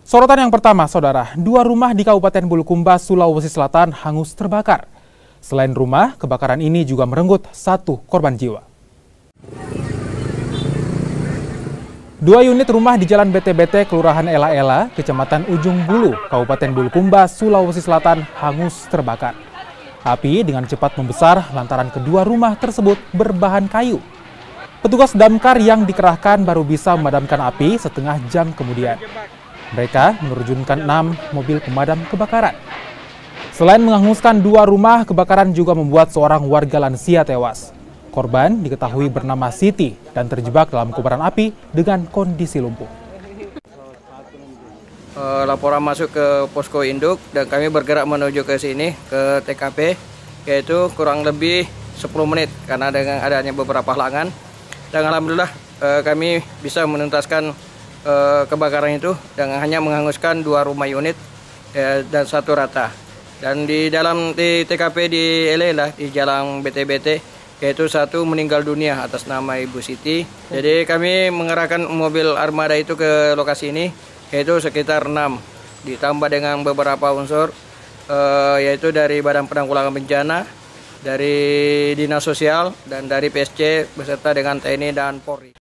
Sorotan yang pertama, saudara, dua rumah di Kabupaten Bulukumba, Sulawesi Selatan hangus terbakar. Selain rumah, kebakaran ini juga merenggut satu korban jiwa. Dua unit rumah di Jalan BT-BT, Kelurahan Ela-Ela, Kecamatan Ujung Bulu, Kabupaten Bulukumba, Sulawesi Selatan hangus terbakar. Api dengan cepat membesar lantaran kedua rumah tersebut berbahan kayu. Petugas damkar yang dikerahkan baru bisa memadamkan api setengah jam kemudian. Mereka menerjunkan 6 mobil pemadam kebakaran. Selain menghanguskan dua rumah, kebakaran juga membuat seorang warga lansia tewas. Korban diketahui bernama Siti dan terjebak dalam kobaran api dengan kondisi lumpuh. Laporan masuk ke posko induk dan kami bergerak menuju ke sini, ke TKP, yaitu kurang lebih 10 menit karena dengan adanya beberapa halangan. Dan alhamdulillah kami bisa menuntaskan kebakaran itu dengan hanya menghanguskan dua rumah unit dan satu rata. Dan di TKP di Elela di Jalan BT-BT, yaitu satu meninggal dunia atas nama Ibu Siti. Jadi kami mengerahkan mobil armada itu ke lokasi ini, yaitu sekitar 6, ditambah dengan beberapa unsur, yaitu dari Badan Penanggulangan Bencana, dari Dinas Sosial, dan dari PSC beserta dengan TNI dan Polri.